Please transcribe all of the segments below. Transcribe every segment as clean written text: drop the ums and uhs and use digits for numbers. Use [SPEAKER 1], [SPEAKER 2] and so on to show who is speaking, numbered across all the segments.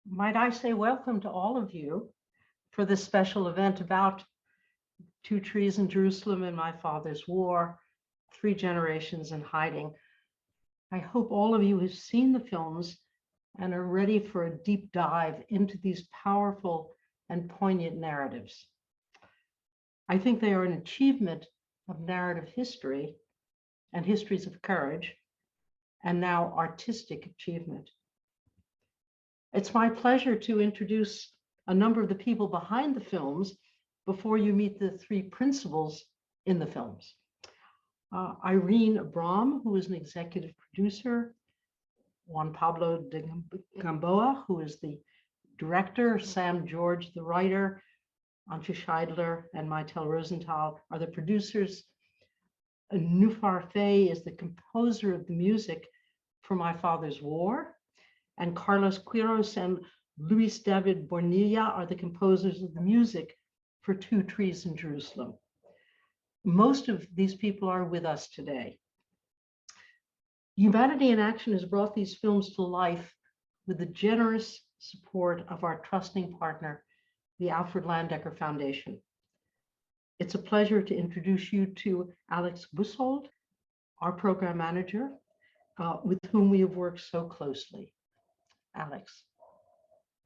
[SPEAKER 1] Might I say welcome to all of you for this special event about Two Trees in Jerusalem and My Father's War, 3 Generations in Hiding. I hope all of you have seen the films and are ready for a deep dive into these powerful and poignant narratives. I think they are an achievement of narrative history and histories of courage, and now artistic achievement. It's my pleasure to introduce a number of the people behind the films before you meet the 3 principals in the films. Irene Abram, who is an executive producer, Juan Pablo de Gamboa, who is the director, Sam George, the writer, Antje Scheidler and Maitel Rosenthal are the producers. Nufar Faye is the composer of the music for My Father's War, and Carlos Quiros and Luis David Bornilla are the composers of the music for Two Trees in Jerusalem. Most of these people are with us today. Humanity in Action has brought these films to life with the generous support of our trusting partner, the Alfred Landecker Foundation. It's a pleasure to introduce you to Alex Busold, our program manager, with whom we have worked so closely. Alex.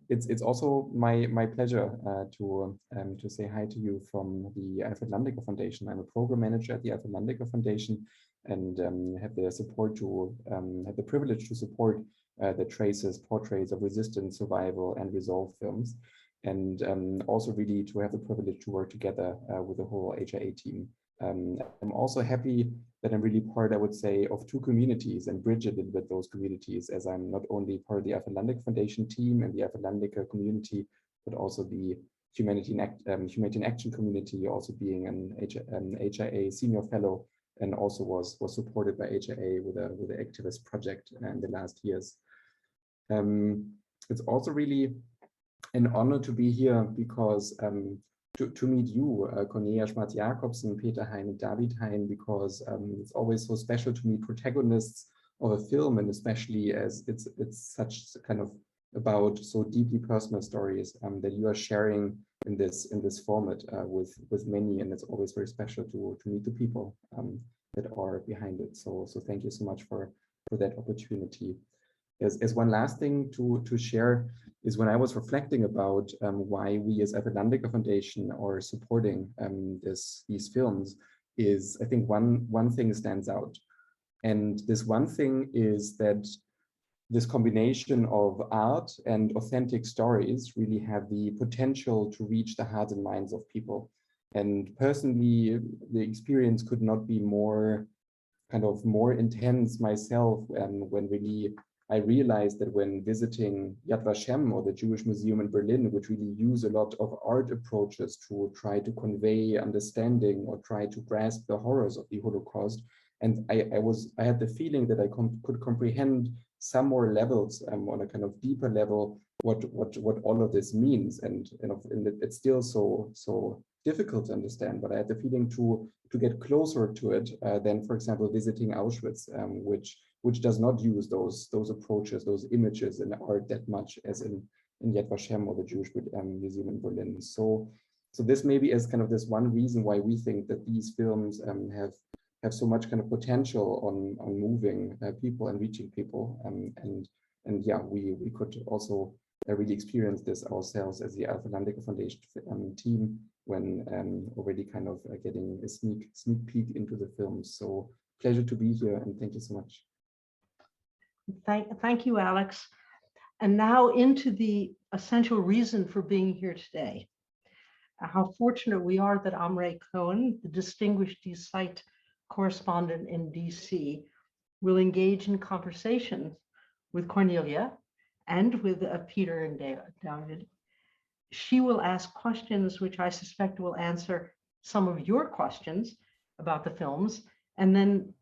[SPEAKER 2] It's also my pleasure to say hi to you from the Afetlandica Foundation. I'm a program manager at the Afetlandica Foundation and have the privilege to support the traces, portraits of resistance, survival, and resolve films, and also really to have the privilege to work together with the whole HIA team. I'm also happy that I'm really part, I would say, of 2 communities and bridge a little bit those communities, as I'm not only part of the Afetlandica Foundation team and the Afetlandica community, but also the Humanity in Action community, also being an HIA senior fellow, and also was supported by HIA with the activist project in the last years. It's also really an honor to be here because to meet you, Cornelia Schmalz-Jacobsen, Hein and David Hein, because it's always so special to meet protagonists of a film, and especially as it's such kind of about so deeply personal stories that you are sharing in this format with many, and it's always very special to meet the people that are behind it. So thank you so much for that opportunity. As one last thing to share is when I was reflecting about why we as Afetlandica Foundation are supporting these films, is I think one thing stands out. And this one thing is that this combination of art and authentic stories really have the potential to reach the hearts and minds of people. And personally, the experience could not be more intense myself when really I realized that when visiting Yad Vashem, or the Jewish Museum in Berlin, which really use a lot of art approaches to try to convey understanding or try to grasp the horrors of the Holocaust, and I had the feeling that I could comprehend some more levels on a kind of deeper level what all of this means, and it's still so difficult to understand. But I had the feeling to get closer to it than, for example, visiting Auschwitz, which does not use those approaches, those images in art that much as in Yad Vashem or the Jewish Museum in Berlin. So this maybe is kind of this one reason why we think that these films have so much kind of potential on moving people and reaching people. And yeah, we could also really experience this ourselves as the Afetlandica Foundation team when already kind of getting a sneak peek into the films. So pleasure to be here, and thank you so much.
[SPEAKER 1] Thank you, Alex. And now into the essential reason for being here today. How fortunate we are that Amrai Coen, the distinguished Zeit correspondent in DC, will engage in conversation with Cornelia and with Peter and David. She will ask questions which I suspect will answer some of your questions about the films, and then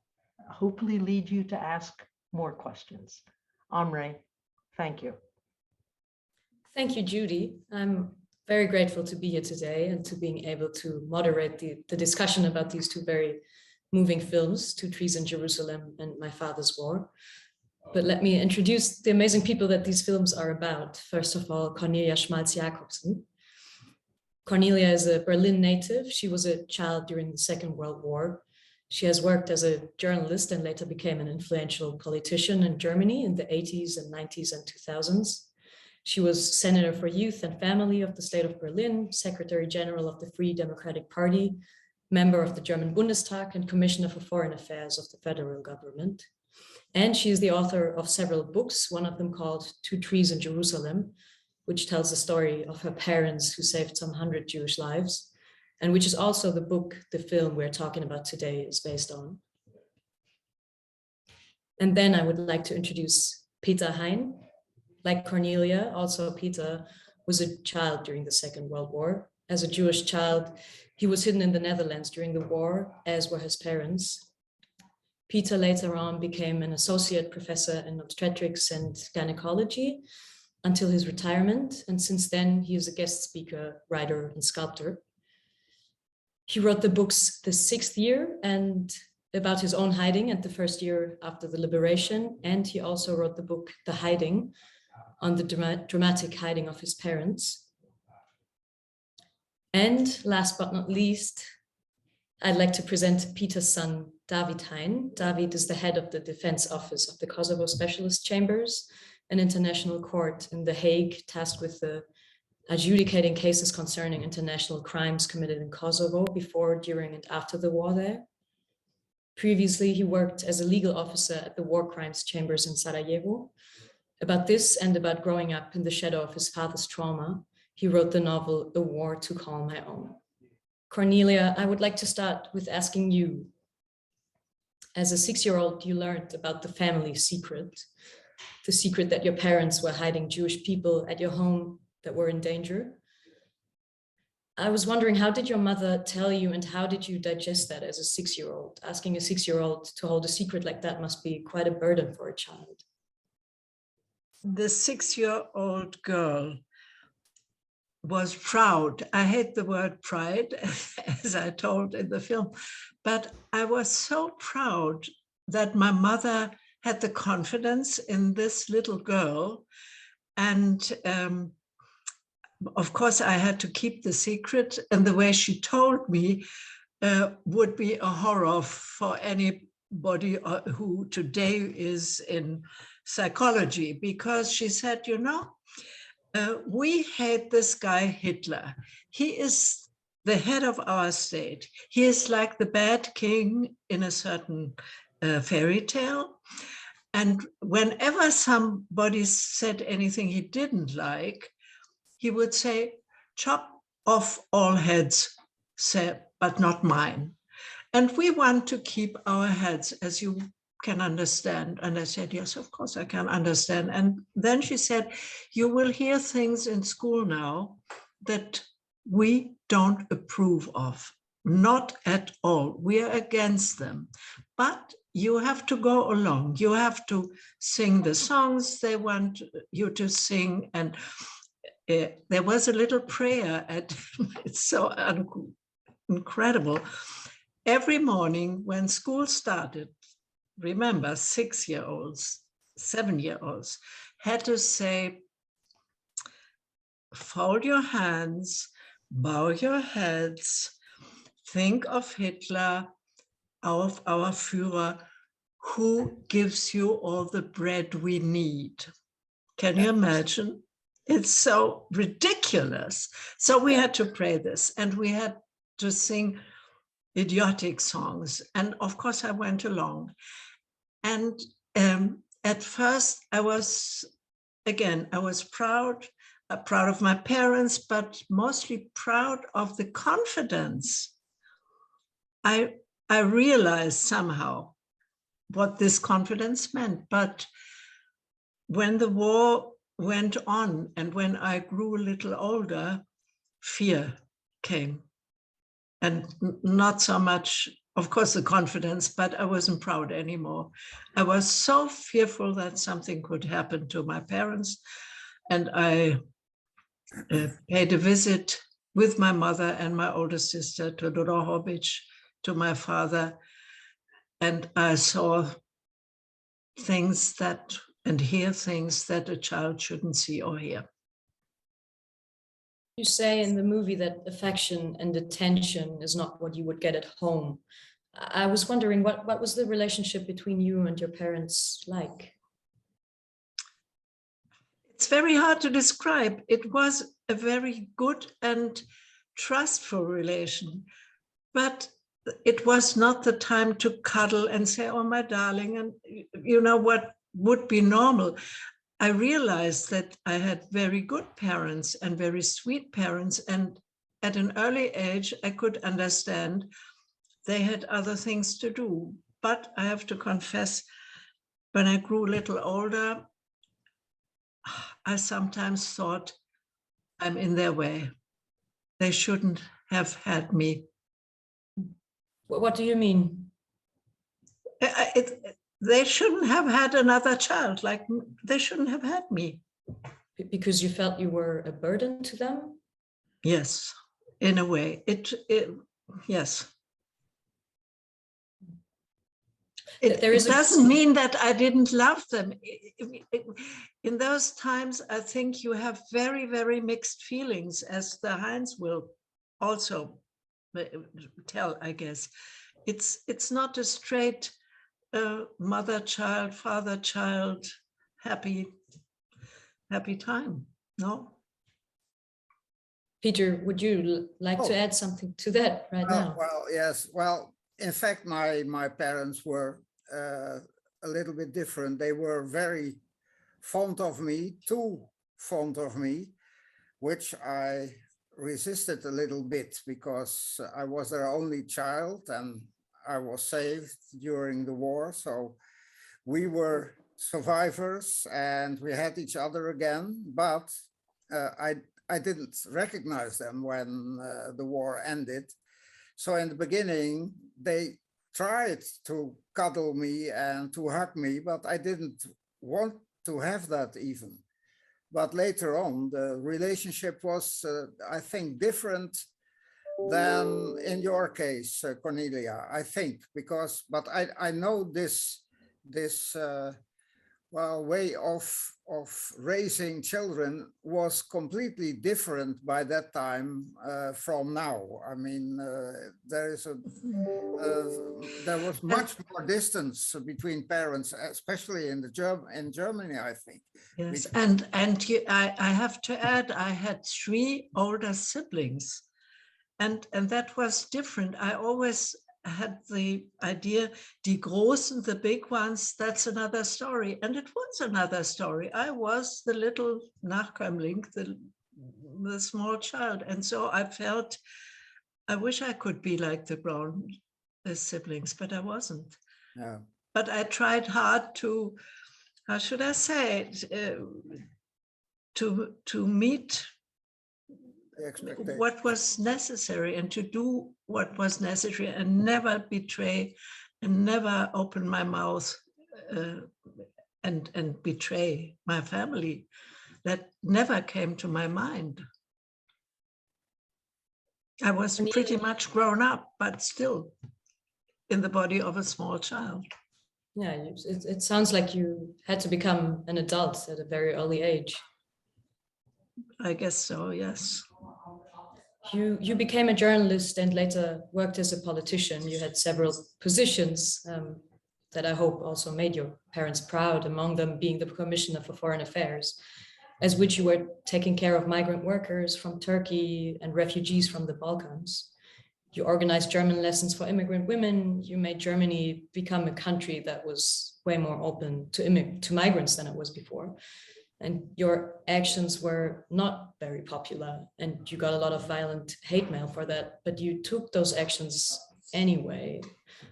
[SPEAKER 1] hopefully lead you to ask more questions. Amrai, thank you.
[SPEAKER 3] Thank you, Judy. I'm very grateful to be here today and to being able to moderate the discussion about these 2 very moving films, Two Trees in Jerusalem and My Father's War. But let me introduce the amazing people that these films are about. First of all, Cornelia Schmalz-Jacobsen. Cornelia is a Berlin native. She was a child during the Second World War. She has worked as a journalist and later became an influential politician in Germany in the 80s and 90s and 2000s. She was Senator for Youth and Family of the state of Berlin, Secretary General of the Free Democratic Party, member of the German Bundestag, and Commissioner for Foreign Affairs of the federal government. And she is the author of several books, one of them called Two Trees in Jerusalem, which tells the story of her parents who saved some 100 Jewish lives, and which is also the book the film we're talking about today is based on. And then I would like to introduce Peter Hein. Like Cornelia, also Peter was a child during the Second World War. As a Jewish child, he was hidden in the Netherlands during the war, as were his parents. Peter later on became an associate professor in obstetrics and gynecology until his retirement. And since then, he is a guest speaker, writer, and sculptor. He wrote the books The Sixth Year and about his own hiding and the first year after the liberation. And he also wrote the book The Hiding on the dramatic hiding of his parents. And last but not least, I'd like to present Peter's son, David Hein. David is the head of the Defense Office of the Kosovo Specialist Chambers, an international court in The Hague tasked with adjudicating cases concerning international crimes committed in Kosovo before, during, and after the war there. Previously, he worked as a legal officer at the War Crimes Chambers in Sarajevo. About this and about growing up in the shadow of his father's trauma, he wrote the novel A War to Call My Own. Cornelia, I would like to start with asking you, as a 6-year-old, you learned about the family secret, the secret that your parents were hiding Jewish people at your home that were in danger. I was wondering, how did your mother tell you and how did you digest that as a 6-year-old? Asking a 6-year-old to hold a secret like that must be quite a burden for a child.
[SPEAKER 4] The 6-year-old girl was proud. I hate the word pride, as I told in the film, but I was so proud that my mother had the confidence in this little girl. And of course, I had to keep the secret, and the way she told me would be a horror for anybody who today is in psychology, because she said, you know, we hate this guy Hitler. He is the head of our state. He is like the bad king in a certain fairy tale. And whenever somebody said anything he didn't like, he would say, chop off all heads, but not mine. And we want to keep our heads, as you can understand. And I said, yes, of course I can understand. And then she said, you will hear things in school now that we don't approve of, not at all. We are against them. But you have to go along. You have to sing the songs they want you to sing. And there was a little prayer it's so incredible. Every morning when school started, remember 6-year-olds, 7-year-olds had to say, fold your hands, bow your heads, think of Hitler, of our Führer, who gives you all the bread we need. Can you imagine? It's so ridiculous. So we had to pray this, and we had to sing idiotic songs. And of course I went along. And at first I was proud of my parents, but mostly proud of the confidence. I realized somehow what this confidence meant. But when the war went on and when I grew a little older, fear came. And not so much, of course, the confidence, but I wasn't proud anymore. I was so fearful that something could happen to my parents. And I paid a visit with my mother and my older sister to Drohobic, to my father. And I saw things that and hear things that a child shouldn't see or hear.
[SPEAKER 3] You say in the movie that affection and attention is not what you would get at home. I was wondering, what was the relationship between you and your parents like?
[SPEAKER 4] It's very hard to describe. It was a very good and trustful relation, but it was not the time to cuddle and say, oh, my darling, and you know what would be normal. I realized that I had very good parents and very sweet parents, and at an early age, I could understand they had other things to do. But I have to confess, when I grew a little older, I sometimes thought I'm in their way. They shouldn't have had me.
[SPEAKER 3] What do you mean?
[SPEAKER 4] They shouldn't have had another child, like they shouldn't have had me.
[SPEAKER 3] Because you felt you were a burden to them?
[SPEAKER 4] Yes, in a way. Yes. It doesn't mean that I didn't love them. In those times, I think you have very, very mixed feelings, as the Heins will also tell, I guess. It's not a straight mother-child, father-child, happy time, no?
[SPEAKER 3] Peter, would you like to add something to that right now?
[SPEAKER 5] Well, yes. Well, in fact, my parents were a little bit different. They were very fond of me, too fond of me, which I resisted a little bit because I was their only child and I was saved during the war. So we were survivors and we had each other again, but I didn't recognize them when the war ended. So in the beginning, they tried to cuddle me and to hug me, but I didn't want to have that even. But later on, the relationship was, I think, different than in your case, Cornelia, I think, because, but I know this well, way of raising children was completely different by that time from now. I mean, there was much more distance between parents, especially in Germany, I think.
[SPEAKER 4] Yes, and I have to add, I had 3 older siblings, and that was different. I always had the idea, die Großen, the big ones, that's another story. And it was another story. I was the little Nachkömmling, the small child. And so I felt, I wish I could be like the brown siblings, but I wasn't.
[SPEAKER 5] Yeah.
[SPEAKER 4] But I tried hard to, how should I say it, to meet what was necessary and to do what was necessary and never betray and never open my mouth and betray my family. That never came to my mind. I was pretty much grown up, but still in the body of a small child.
[SPEAKER 3] Yeah, it sounds like you had to become an adult at a very early age.
[SPEAKER 4] I guess so, yes.
[SPEAKER 3] You became a journalist and later worked as a politician. You had several positions that I hope also made your parents proud, among them being the Commissioner for Foreign Affairs, as which you were taking care of migrant workers from Turkey and refugees from the Balkans. You organized German lessons for immigrant women. You made Germany become a country that was way more open to migrants than it was before. And your actions were not very popular, and you got a lot of violent hate mail for that, but you took those actions anyway.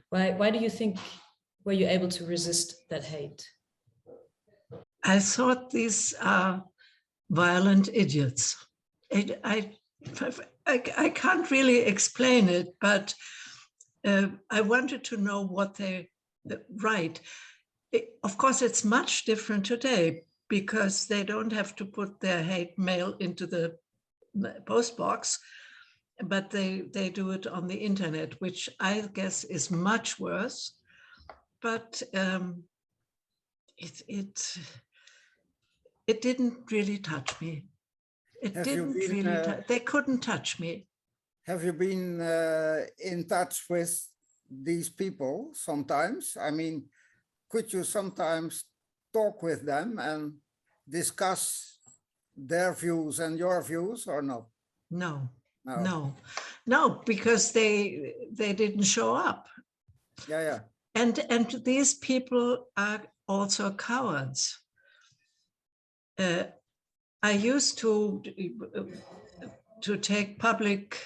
[SPEAKER 3] Why do you think were you able to resist that hate?
[SPEAKER 4] I thought these are violent idiots. I can't really explain it, but I wanted to know what they write. Of course, it's much different today, because they don't have to put their hate mail into the post box, but they do it on the internet, which I guess is much worse. But it didn't really touch me. It
[SPEAKER 5] Have you
[SPEAKER 4] didn't
[SPEAKER 5] been,
[SPEAKER 4] really. They couldn't touch me.
[SPEAKER 5] Have you been in touch with these people sometimes? I mean, could you sometimes talk with them and discuss their views and your views, or not?
[SPEAKER 4] No,
[SPEAKER 5] No.
[SPEAKER 4] no, because they didn't show up.
[SPEAKER 5] Yeah.
[SPEAKER 4] And these people are also cowards. I used to take public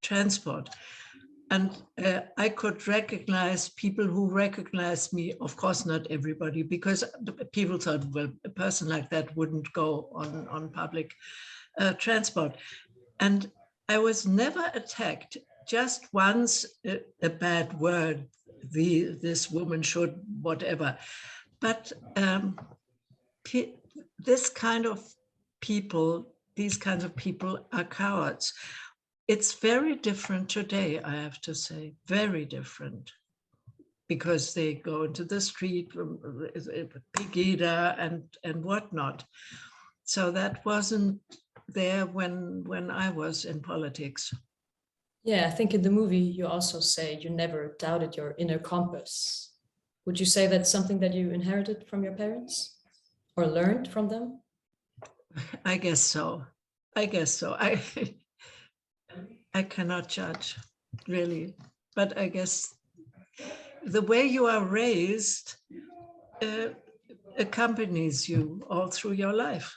[SPEAKER 4] transport, and I could recognize people who recognized me. Of course, not everybody, because people thought, well, a person like that wouldn't go on public transport. And I was never attacked. Just once a bad word, this woman should, whatever. But this kind of people, these kinds of people are cowards. It's very different today, I have to say, very different, because they go into the street, Pegida and whatnot. So that wasn't there when I was in politics.
[SPEAKER 3] Yeah, I think in the movie you also say you never doubted your inner compass. Would you say that's something that you inherited from your parents or learned from them?
[SPEAKER 4] I guess so. I guess so. I cannot judge, really, but I guess the way you are raised accompanies you all through your life.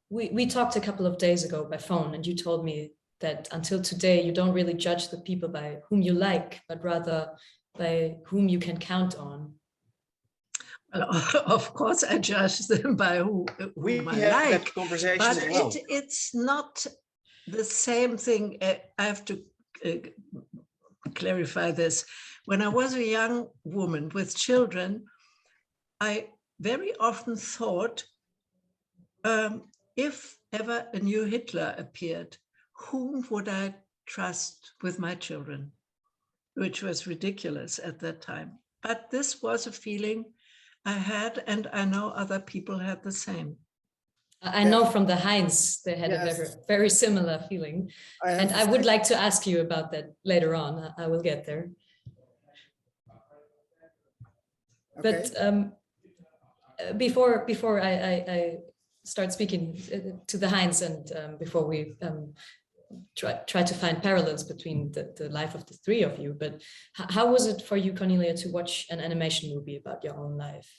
[SPEAKER 3] We talked a couple of days ago by phone, and you told me that until today, you don't really judge the people by whom you like, but rather by whom you can count on.
[SPEAKER 4] Well, of course, I judge them by whom I
[SPEAKER 6] had
[SPEAKER 4] like,
[SPEAKER 6] that conversation
[SPEAKER 4] but
[SPEAKER 6] as well.
[SPEAKER 4] it's not the same thing. I have to clarify this. When I was a young woman with children, I very often thought, if ever a new Hitler appeared, whom would I trust with my children? Which was ridiculous at that time. But this was a feeling I had, and I know other people had the same.
[SPEAKER 3] I know from the Heins, they had a very, very similar feeling. And I would like to ask you about that later on. I will get there. Okay. But before I start speaking to the Heins, and before we try to find parallels between the life of the three of you, but how was it for you, Cornelia, to watch an animation movie about your own life?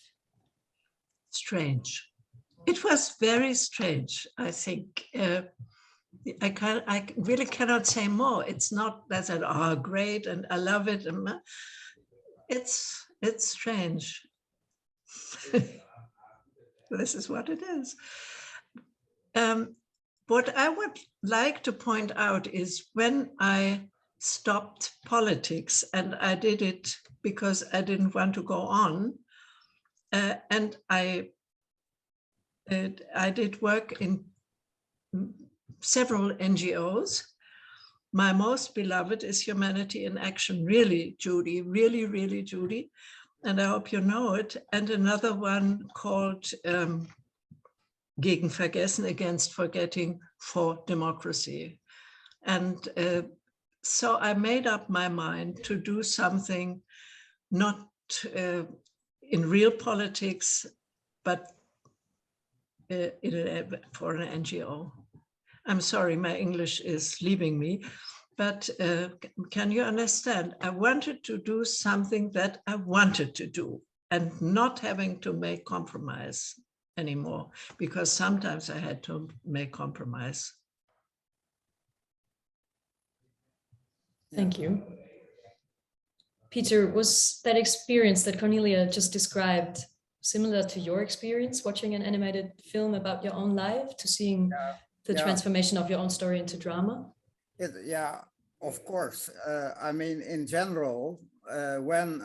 [SPEAKER 4] Strange. It was very strange, I think. I really cannot say more. It's not that I said, oh, great, and I love it. And it's strange. This is what it is. What I would like to point out is when I stopped politics, and I did it because I didn't want to go on, and I did work in several NGOs. My most beloved is Humanity in Action, really, Judy, really, really, Judy. And I hope you know it. And another one called Gegen Vergessen, Against Forgetting, for Democracy. And so I made up my mind to do something not in real politics, but for an NGO. I'm sorry, my English is leaving me, but can you understand? I wanted to do something that I wanted to do and not having to make compromise anymore, because sometimes I had to make compromise.
[SPEAKER 3] Thank you. Peter, was that experience that Cornelia just described similar to your experience watching an animated film about your own life, to seeing the transformation of your own story into drama?
[SPEAKER 5] Yeah, of course. I mean, in general, when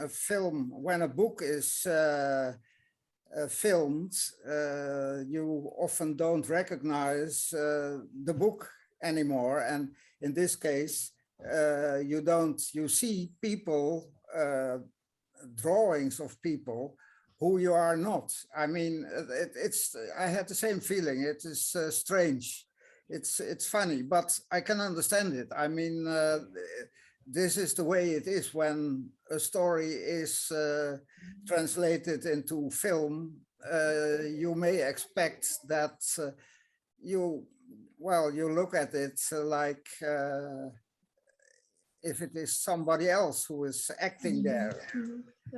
[SPEAKER 5] a book is filmed, you often don't recognize the book anymore. And in this case, you see people drawings of people who you are not. I mean, I had the same feeling. It is strange. It's funny, but I can understand it. I mean, this is the way it is when a story is translated into film. You may expect that you look at it like if it is somebody else who is acting there.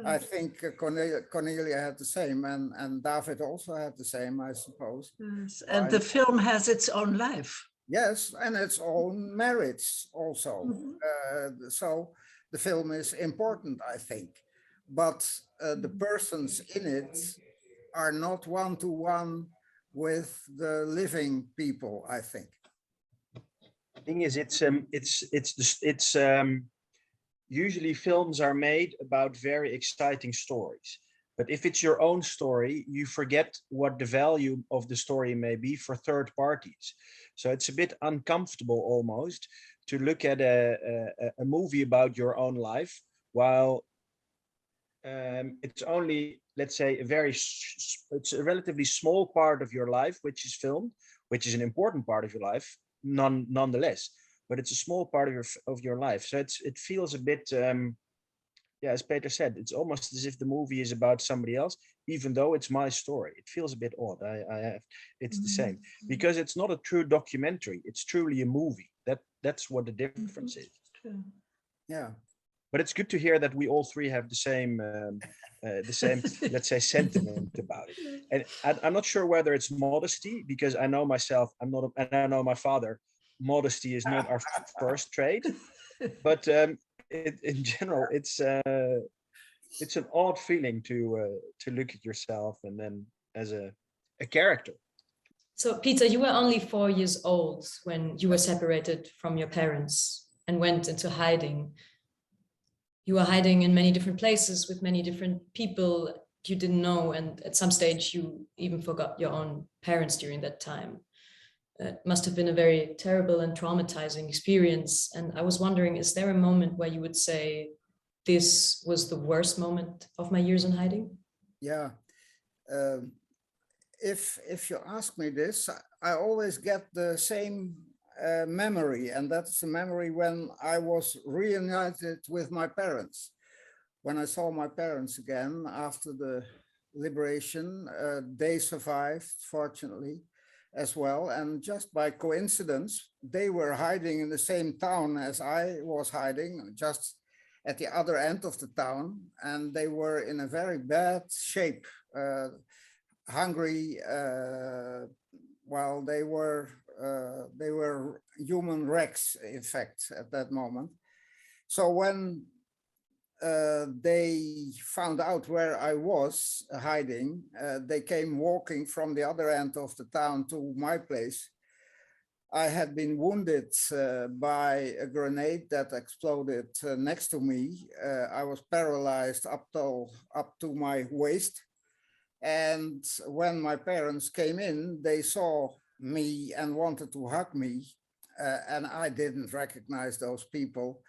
[SPEAKER 5] I think Cornelia had the same, and David also had the same, I suppose.
[SPEAKER 4] Yes. And the film has its own life.
[SPEAKER 5] Yes, and its own merits also. So the film is important, I think. But the persons in it are not one-to-one with the living people, I think.
[SPEAKER 6] Thing is, it's usually films are made about very exciting stories. But if it's your own story, you forget what the value of the story may be for third parties. So it's a bit uncomfortable almost to look at a movie about your own life while it's only, let's say, it's a relatively small part of your life which is filmed, which is an important part of your life, nonetheless. But it's a small part of your life. So it feels a bit, yeah, as Peter said, it's almost as if the movie is about somebody else, even though it's my story. It feels a bit odd. It's the same because it's not a true documentary. It's truly a movie. That's what the difference is.
[SPEAKER 5] Yeah.
[SPEAKER 6] But it's good to hear that we all three have the same, let's say, sentiment about it. And I'm not sure whether it's modesty, because I know myself, and I know my father, modesty is not our first trait, but in general, it's an odd feeling to look at yourself and then as a character.
[SPEAKER 3] So Peter, you were only 4 years old when you were separated from your parents and went into hiding. You were hiding in many different places with many different people you didn't know, and at some stage you even forgot your own parents during that time. It must have been a very terrible and traumatizing experience. And I was wondering, is there a moment where you would say, this was the worst moment of my years in hiding?
[SPEAKER 5] Yeah. If you ask me this, I always get the same memory, and that's the memory when I was reunited with my parents. When I saw my parents again after the liberation, they survived, fortunately, as well. And just by coincidence, they were hiding in the same town as I was hiding, just at the other end of the town. And they were in a very bad shape, hungry, while they were human wrecks, in fact, at that moment. So when they found out where I was hiding, they came walking from the other end of the town to my place. I had been wounded by a grenade that exploded next to me. I was paralyzed up to my waist. And when my parents came in, they saw me and wanted to hug me. And I didn't recognize those people.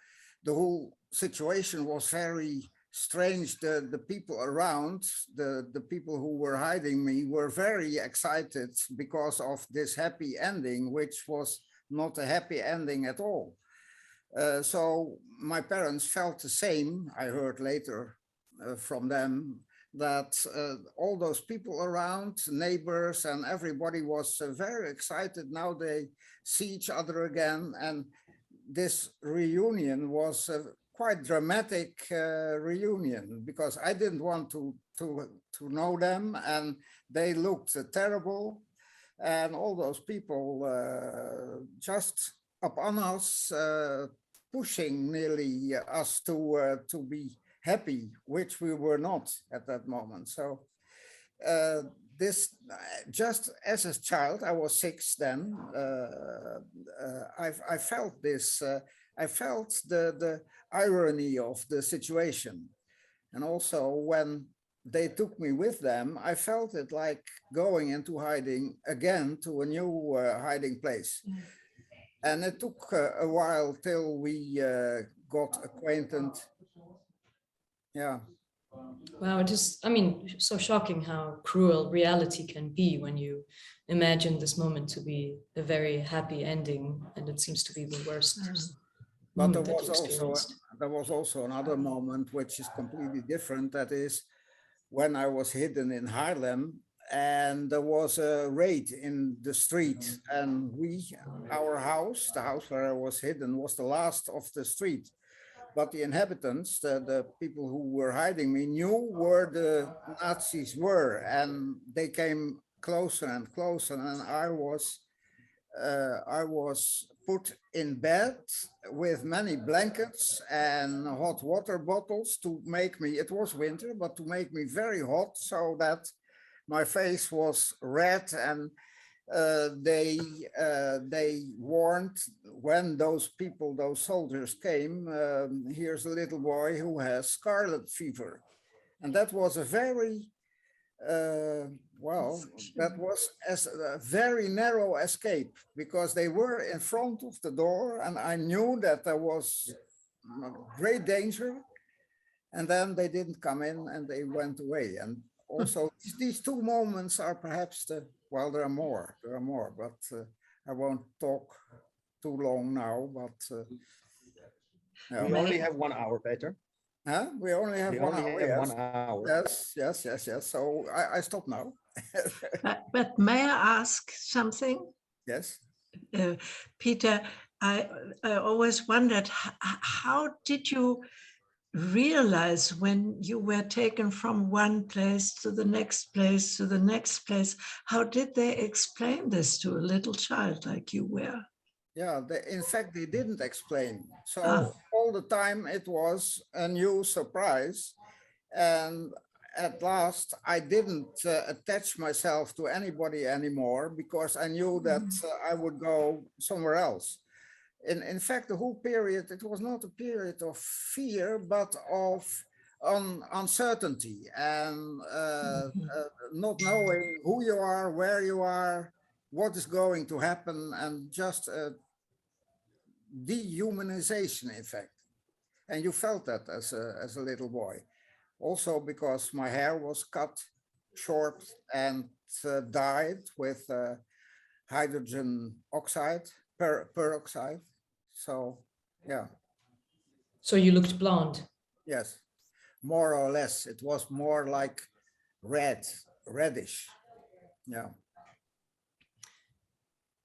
[SPEAKER 5] The whole situation was very strange. The people around, the people who were hiding me were very excited because of this happy ending, which was not a happy ending at all. So my parents felt the same. I heard later from them that all those people around, neighbors and everybody was very excited. Now they see each other again. And this reunion was a quite dramatic reunion because I didn't want to know them, and they looked terrible. And all those people just upon us, pushing nearly us to be happy, which we were not at that moment. So this, just as a child, I was 6 then, I felt this, I felt the irony of the situation. And also when they took me with them, I felt it like going into hiding again to a new hiding place. And it took a while till we got acquainted. Yeah.
[SPEAKER 3] Wow, it is, I mean, so shocking how cruel reality can be when you imagine this moment to be a very happy ending, and it seems to be the worst
[SPEAKER 5] But there
[SPEAKER 3] moment that
[SPEAKER 5] was
[SPEAKER 3] you experienced.
[SPEAKER 5] also another moment which is completely different. That is when I was hidden in Haarlem and there was a raid in the street, and our house, the house where I was hidden, was the last of the street. But the inhabitants, the people who were hiding me, knew where the Nazis were, and they came closer and closer, and I was put in bed with many blankets and hot water bottles to make me, it was winter, but to make me very hot so that my face was red. And they warned when those soldiers came, here's a little boy who has scarlet fever. And that was a very, that was a very narrow escape, because they were in front of the door and I knew that there was great danger. And then they didn't come in and they went away. And also these two moments are perhaps there are more, but I won't talk too long now, but
[SPEAKER 6] We only have 1 hour, Peter.
[SPEAKER 5] huh? We only have
[SPEAKER 6] We
[SPEAKER 5] 1
[SPEAKER 6] only
[SPEAKER 5] hour.
[SPEAKER 6] have
[SPEAKER 5] Yes.
[SPEAKER 6] 1 hour.
[SPEAKER 5] Yes. So I stop now.
[SPEAKER 4] But may I ask something?
[SPEAKER 5] Yes.
[SPEAKER 4] Peter, I always wondered, how did you realize when you were taken from one place to the next place to the next place? How did they explain this to a little child like you were?
[SPEAKER 5] Yeah, in fact, they didn't explain. So
[SPEAKER 4] Ah.
[SPEAKER 5] all the time it was a new surprise. And at last, I didn't attach myself to anybody anymore, because I knew that I would go somewhere else. In fact, the whole period, it was not a period of fear, but of uncertainty and not knowing who you are, where you are, what is going to happen, and just dehumanization, in fact. And you felt that as a little boy. Also because my hair was cut short and dyed with hydrogen oxide, peroxide. So, yeah.
[SPEAKER 3] So you looked blonde.
[SPEAKER 5] Yes, more or less. It was more like reddish. Yeah.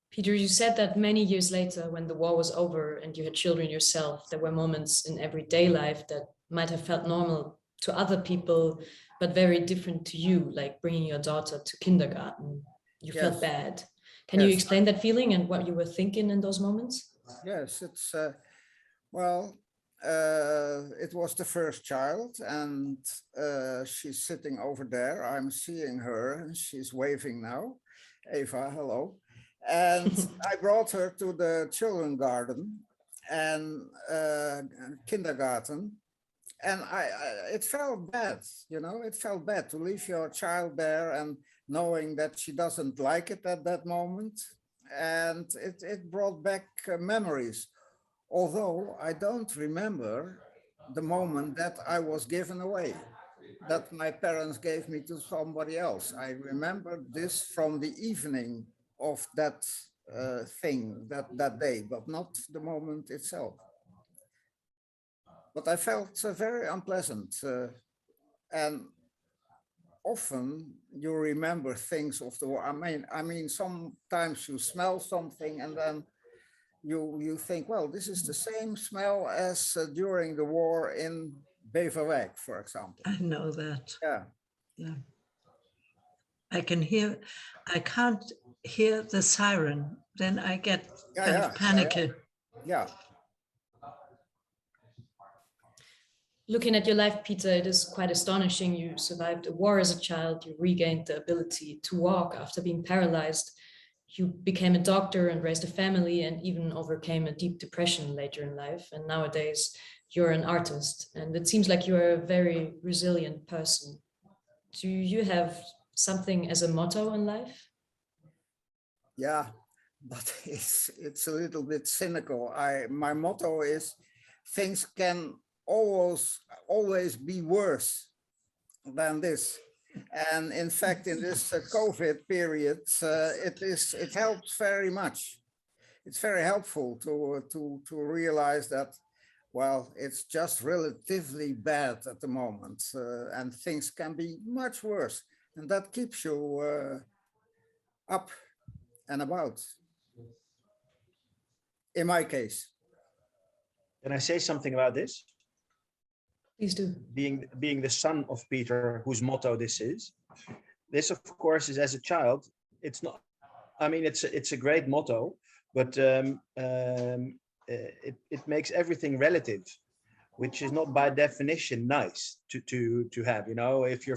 [SPEAKER 3] Peter, you said that many years later, when the war was over and you had children yourself, there were moments in everyday life that might have felt normal to other people, but very different to you, like bringing your daughter to kindergarten. You
[SPEAKER 5] Yes.
[SPEAKER 3] felt bad. Can you
[SPEAKER 5] Yes.
[SPEAKER 3] explain that feeling and what you were thinking in those moments?
[SPEAKER 5] Yes, it's, it was the first child, and she's sitting over there. I'm seeing her and she's waving now. Eva, hello. And I brought her to the children garden and kindergarten. And it felt bad, it felt bad to leave your child there and knowing that she doesn't like it at that moment. And it brought back memories. Although I don't remember the moment that I was given away, that my parents gave me to somebody else. I remember this from the evening of that thing, that day, but not the moment itself. But I felt very unpleasant. And often you remember things of the war. I mean, sometimes you smell something and then you think, well, this is the same smell as during the war in Beverwijk, for example.
[SPEAKER 4] I know that.
[SPEAKER 5] Yeah.
[SPEAKER 4] Yeah. I can't hear the siren. Then I get kind of panicky.
[SPEAKER 5] Yeah.
[SPEAKER 3] Looking at your life, Peter, it is quite astonishing. You survived a war as a child. You regained the ability to walk after being paralyzed. You became a doctor and raised a family and even overcame a deep depression later in life. And nowadays you're an artist, and it seems like you're a very resilient person. Do you have something as a motto in life?
[SPEAKER 5] Yeah, but it's a little bit cynical. My motto is things can always be worse. than this. And in fact, in this COVID period, it helps very much. It's very helpful to realize that, well, it's just relatively bad at the moment, and things can be much worse. And that keeps you up and about, in my case.
[SPEAKER 6] Can I say something about this?
[SPEAKER 3] Please do.
[SPEAKER 6] Being the son of Peter, whose motto this is. This, of course, is as a child. It's not. I mean, it's a great motto, but it makes everything relative, which is not by definition nice to have. You know, if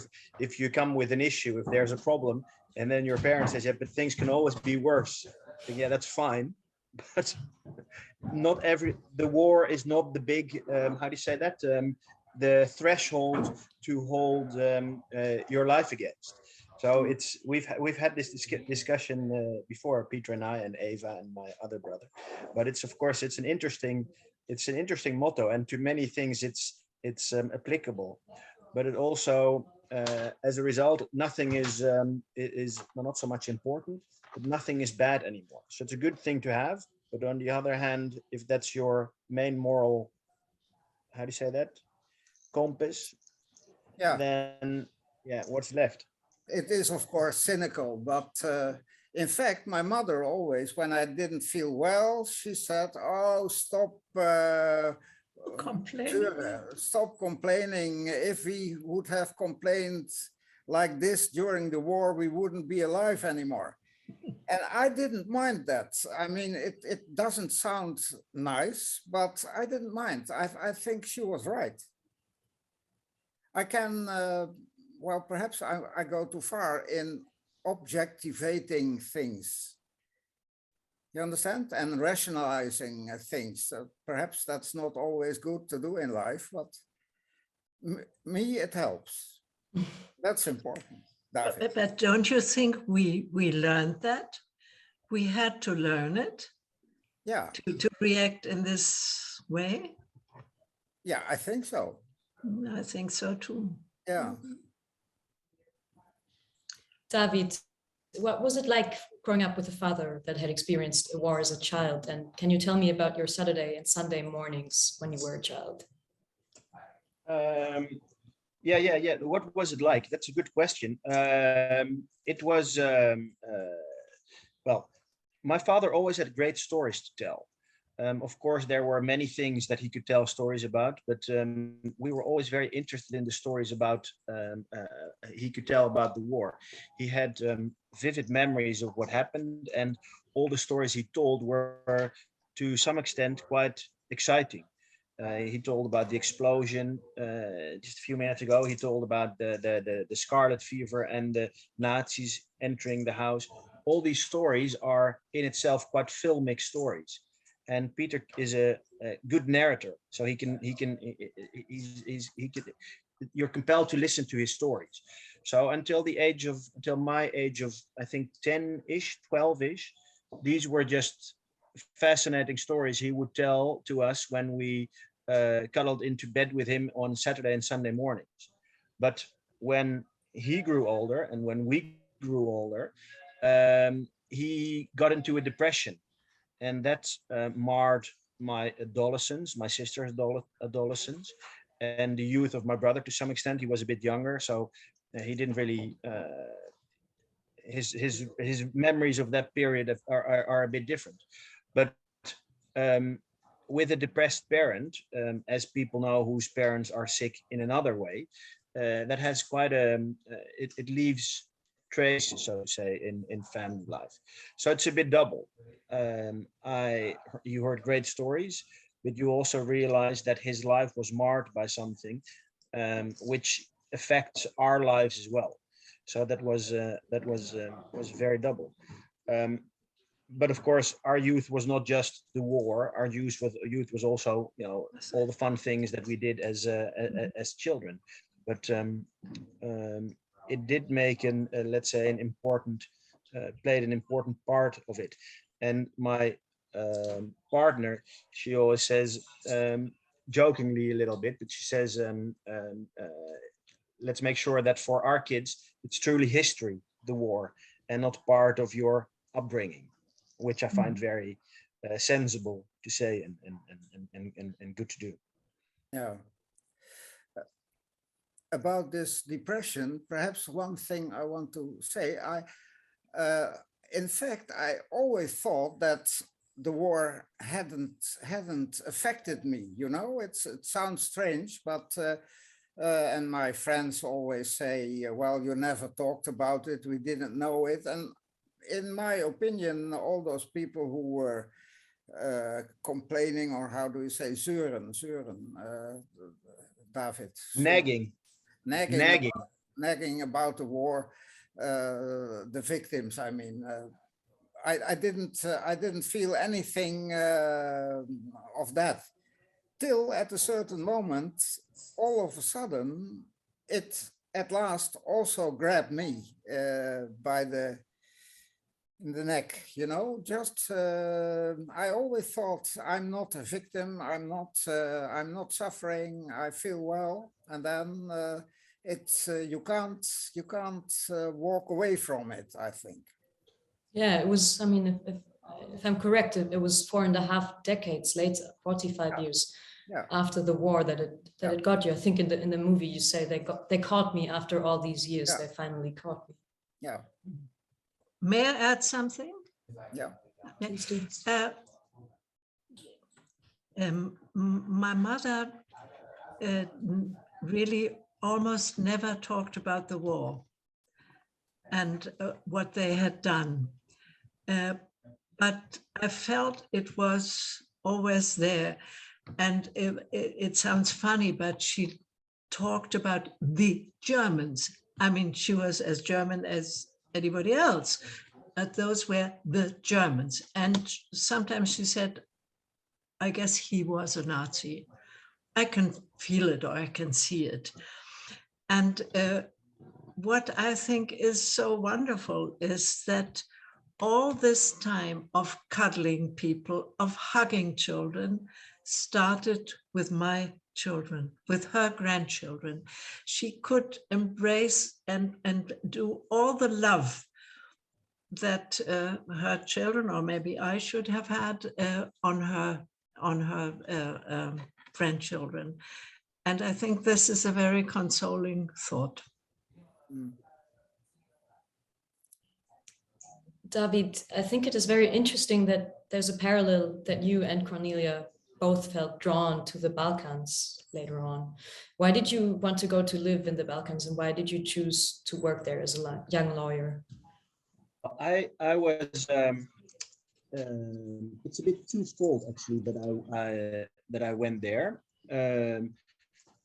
[SPEAKER 6] you come with an issue, if there's a problem, and then your parent says, "Yeah, but things can always be worse." Then, yeah, that's fine, but not the war is not the big. How do you say that? The threshold to hold your life against. So we've had this discussion before, Peter and I and Eva and my other brother, but it's of course it's an interesting motto, and to many things it's applicable, but it also as a result nothing is not so much important, but nothing is bad anymore. So it's a good thing to have, but on the other hand, if that's your main moral, how do you say that, compass,
[SPEAKER 5] Yeah,
[SPEAKER 6] then yeah, what's left?
[SPEAKER 5] it is of course cynical, but in fact, my mother always, when I didn't feel well, she said, "Oh, stop stop complaining. If we would have complained like this during the war, we wouldn't be alive anymore." And I didn't mind that. I mean, it doesn't sound nice, but I didn't mind. I think she was right. I can, well, perhaps I go too far in objectivating things. You understand? And rationalizing things. Perhaps that's not always good to do in life, but me, it helps. That's important. David.
[SPEAKER 4] But don't you think we learned that? We had to learn it,
[SPEAKER 5] Yeah.
[SPEAKER 4] to react in this way?
[SPEAKER 5] Yeah, I think so.
[SPEAKER 4] I think so too.
[SPEAKER 5] Yeah.
[SPEAKER 3] David, what was it like growing up with a father that had experienced a war as a child? And can you tell me about your Saturday and Sunday mornings when you were a child?
[SPEAKER 6] Yeah. What was it like? That's a good question. It was, well, my father always had great stories to tell. Of course, there were many things that he could tell stories about, but we were always very interested in the stories about, he could tell about the war. He had vivid memories of what happened, and all the stories he told were, to some extent, quite exciting. He told about the explosion just a few minutes ago. He told about the scarlet fever and the Nazis entering the house. All these stories are in itself quite filmic stories. And Peter is a good narrator, so you're compelled to listen to his stories. So until my age of, I think 10-ish, 12-ish, these were just fascinating stories he would tell to us when we cuddled into bed with him on Saturday and Sunday mornings. But when he grew older and when we grew older, he got into a depression. And that marred my adolescence, my sister's adolescence, and the youth of my brother to some extent. He was a bit younger, so he didn't really. His memories of that period are a bit different. But with a depressed parent, as people know whose parents are sick in another way, that has quite it leaves traces, so to say, in family life. So it's a bit double. You heard great stories, but you also realized that his life was marred by something which affects our lives as well. So that was very double. But of course, our youth was not just the war. Our youth was also, you know, all the fun things that we did as children. But it did make let's say an important played an important part of it. And my partner, she always says, jokingly a little bit, but she says, let's make sure that for our kids, it's truly history, the war, and not part of your upbringing, which I find very sensible to say and good to do.
[SPEAKER 5] Yeah. About this depression, perhaps one thing I want to say, in fact, I always thought that the war hadn't affected me. You know, it sounds strange, but and my friends always say, well, you never talked about it, we didn't know it. And in my opinion, all those people who were complaining, or how do you say, zeuren, David? Nagging about the war, the victims. I mean, I didn't feel anything of that, till at a certain moment, all of a sudden, it at last also grabbed me by the neck. You know, just I always thought, I'm not a victim. I'm not suffering. I feel well, and then it's you can't walk away from it, I think.
[SPEAKER 3] Yeah, it was, I mean, if I'm correct, it was 4.5 decades later, 45 years after the war that it got you. I think in the movie you say they caught me after all these years. They finally caught me.
[SPEAKER 5] Yeah.
[SPEAKER 4] May I add something?
[SPEAKER 5] Yeah.
[SPEAKER 3] Please do.
[SPEAKER 4] My mother really almost never talked about the war and what they had done. But I felt it was always there. And it sounds funny, but she talked about the Germans. I mean, she was as German as anybody else, but those were the Germans. And sometimes she said, I guess he was a Nazi. I can feel it, or I can see it. And what I think is so wonderful is that all this time of cuddling people, of hugging children, started with my children, with her grandchildren. She could embrace and do all the love that her children, or maybe I should have had, on her grandchildren. And I think this is a very consoling thought.
[SPEAKER 3] David, I think it is very interesting that there's a parallel that you and Cornelia both felt drawn to the Balkans later on. Why did you want to go to live in the Balkans, and why did you choose to work there as a young lawyer?
[SPEAKER 6] I was it's a bit twofold actually that I went there.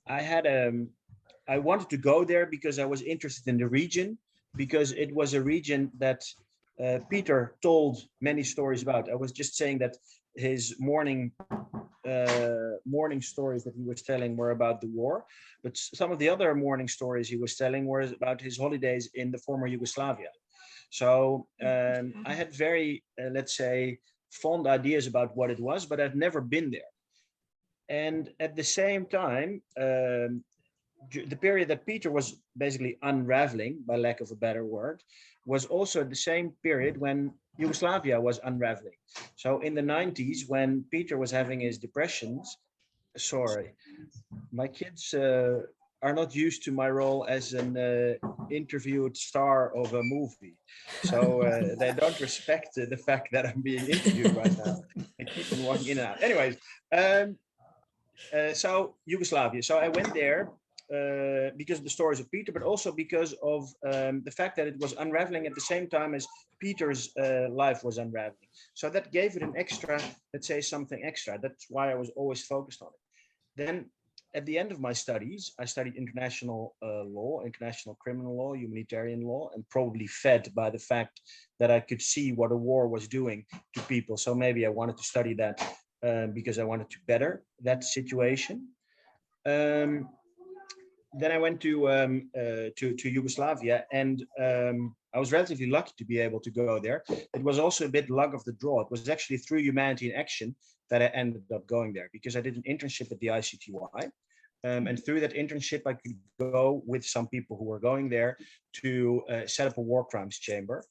[SPEAKER 6] I wanted to go there because I was interested in the region, because it was a region that Peter told many stories about. I was just saying that his morning stories that he was telling were about the war, but some of the other morning stories he was telling were about his holidays in the former Yugoslavia. So I had very, let's say, fond ideas about what it was, but I've never been there. And at the same time, the period that Peter was basically unraveling, by lack of a better word, was also the same period when Yugoslavia was unraveling. So in the 90s, when Peter was having his depressions, sorry, my kids are not used to my role as an interviewed star of a movie. So they don't respect the fact that I'm being interviewed right now. I keep on walking in and out. Anyways, so Yugoslavia. So I went there because of the stories of Peter, but also because of the fact that it was unraveling at the same time as Peter's life was unraveling. So that gave it an extra, let's say something extra. That's why I was always focused on it. Then at the end of my studies, I studied international law, international criminal law, humanitarian law, and probably fed by the fact that I could see what a war was doing to people. So maybe I wanted to study that because I wanted to better that situation. Then I went to Yugoslavia, and I was relatively lucky to be able to go there. It was also a bit luck of the draw. It was actually through Humanity in Action that I ended up going there, because I did an internship at the ICTY, And through that internship, I could go with some people who were going there to set up a war crimes chamber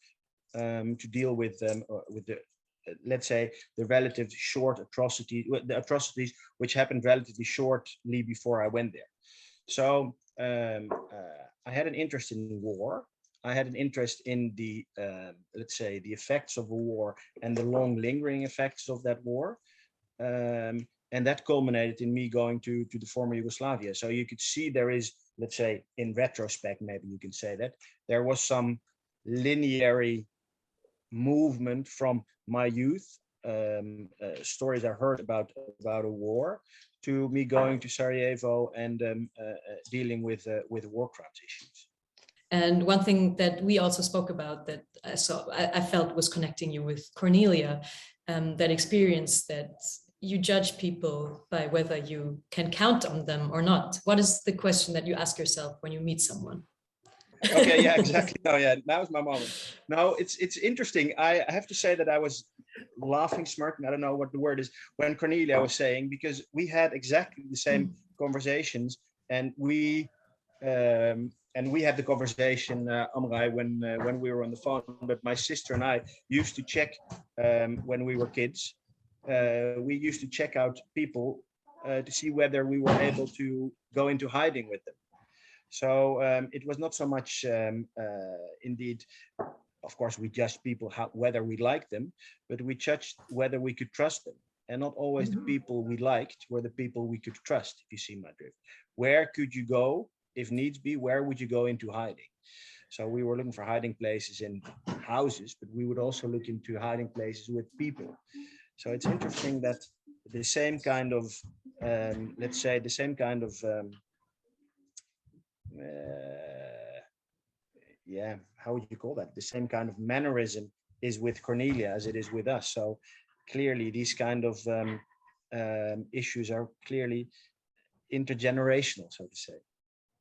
[SPEAKER 6] to deal with the, let's say, the relative short the atrocities which happened relatively shortly before I went there. So I had an interest in war. I had an interest in the, let's say, the effects of a war and the long lingering effects of that war. And that culminated in me going to the former Yugoslavia. So you could see there is, let's say, in retrospect, maybe you can say that, there was some linear movement from my youth, stories I heard about a war, to me going to Sarajevo and dealing with war crimes issues.
[SPEAKER 3] And one thing that we also spoke about that I felt was connecting you with Cornelia, that experience that you judge people by whether you can count on them or not. What is the question that you ask yourself when you meet someone?
[SPEAKER 6] Okay, yeah, exactly. Oh, yeah, now's my moment. No, it's interesting. I have to say that I was laughing, smirking, I don't know what the word is, when Cornelia was saying, because we had exactly the same conversations, and we had the conversation, Amrai, when we were on the phone. But my sister and I used to check when we were kids. We used to check out people to see whether we were able to go into hiding with them. So it was not so much, indeed, of course, we judged people whether we liked them, but we judged whether we could trust them. And not always the people we liked were the people we could trust, if you see my drift. Where could you go, if needs be, where would you go into hiding? So we were looking for hiding places in houses, but we would also look into hiding places with people. So it's interesting that the same kind of, let's say, the same kind of, yeah, how would you call that? The same kind of mannerism is with Cornelia as it is with us. So clearly these kind of issues are clearly intergenerational, so to say.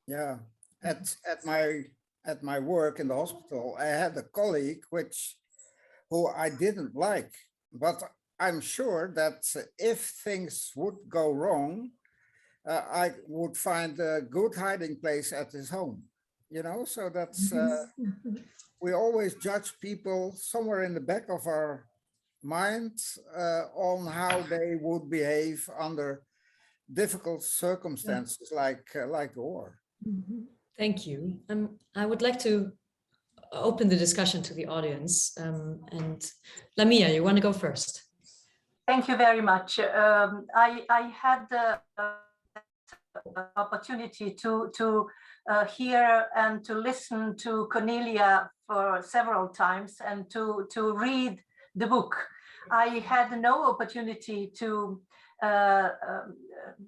[SPEAKER 5] Yeah, at my work in the hospital, I had a colleague who I didn't like, but I'm sure that if things would go wrong, I would find a good hiding place at his home. You know, so that's we always judge people somewhere in the back of our mind on how they would behave under difficult circumstances like war.
[SPEAKER 3] Thank you. I would like to open the discussion to the audience. And Lamia, you want to go first?
[SPEAKER 7] Thank you very much. I had the opportunity to hear and to listen to Cornelia for several times and to read the book. I had no opportunity to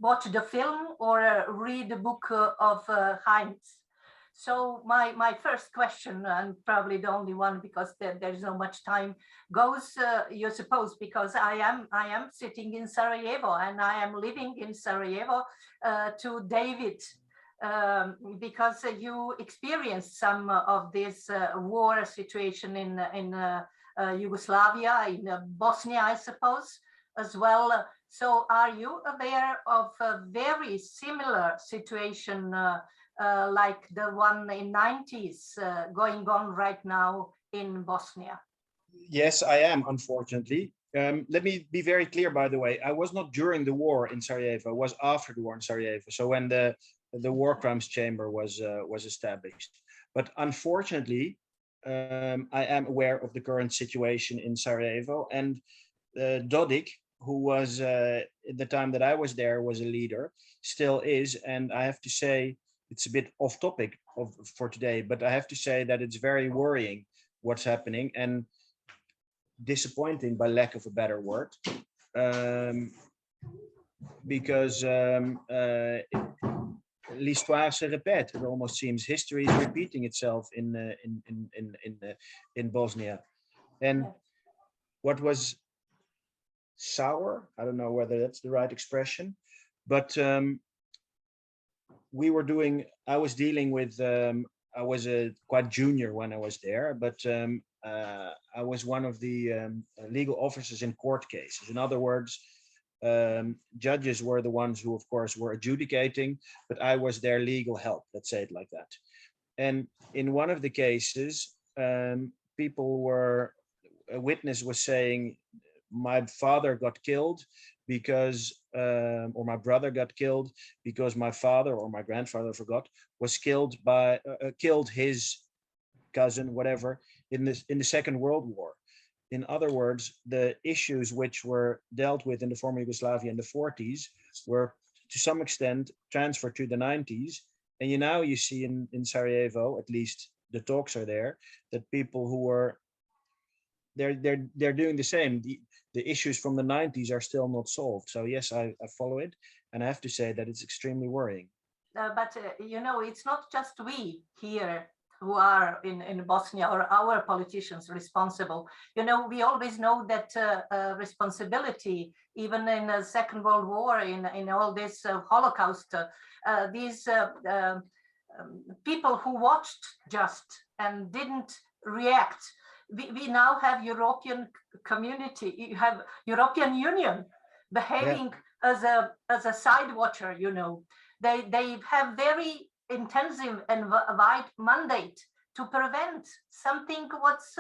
[SPEAKER 7] watch the film or read the book of Hein. So my first question, and probably the only one because there's not much time, goes, you suppose, because I am sitting in Sarajevo and I am living in Sarajevo, to David, because you experienced some of this war situation in Yugoslavia, in Bosnia, I suppose, as well. So are you aware of a very similar situation like the one in 90s going on right now in Bosnia?
[SPEAKER 6] Yes, I am, unfortunately. Let me be very clear, by the way. I was not during the war in Sarajevo. I was after the war in Sarajevo. So when the war crimes chamber was established. But unfortunately, I am aware of the current situation in Sarajevo. And Dodik, who was, at the time that I was there, was a leader, still is. And I have to say, it's a bit off topic for today, but I have to say that it's very worrying what's happening and disappointing, by lack of a better word, because l'histoire se répète. It almost seems history is repeating itself in Bosnia. And what was sour, I don't know whether that's the right expression, but I was dealing with, I was quite junior when I was there, but I was one of the legal officers in court cases. In other words, Judges were the ones who, of course, were adjudicating, but I was their legal help, let's say it like that. And in one of the cases, a witness was saying, my father got killed because, or my brother got killed because my father or my grandfather, was killed killed his cousin, whatever, in the Second World War. In other words, the issues which were dealt with in the former Yugoslavia in the 40s were to some extent transferred to the 90s. And now you see in Sarajevo, at least the talks are there, that people who are, they're doing the same. The issues from the 90s are still not solved. So yes, I follow it. And I have to say that it's extremely worrying.
[SPEAKER 7] But it's not just we here who are in Bosnia or our politicians responsible. We always know that responsibility, even in the Second World War, in all this Holocaust, these people who watched just and didn't react. We now have European community, you have European Union behaving as a side watcher, They have very intensive and wide mandate to prevent something what's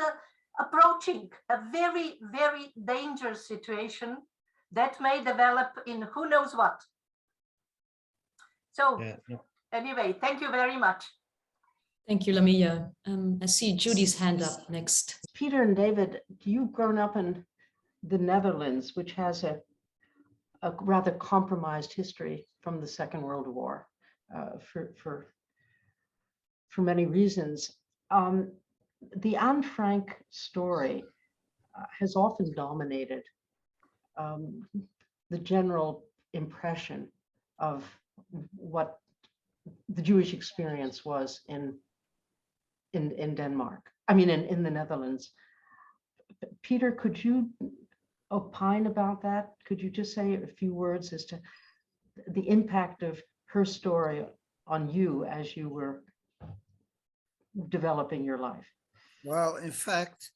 [SPEAKER 7] approaching a very, very dangerous situation that may develop in who knows what. So anyway, thank you very much.
[SPEAKER 3] Thank you, Lamia. I see Judy's hand up next.
[SPEAKER 1] Peter and David, you've grown up in the Netherlands, which has a rather compromised history from the Second World War for many reasons. The Anne Frank story has often dominated the general impression of what the Jewish experience was in Denmark. I mean, in the Netherlands. Peter, could you opine about that? Could you just say a few words as to the impact of her story on you as you were developing your life?
[SPEAKER 5] Well, in fact,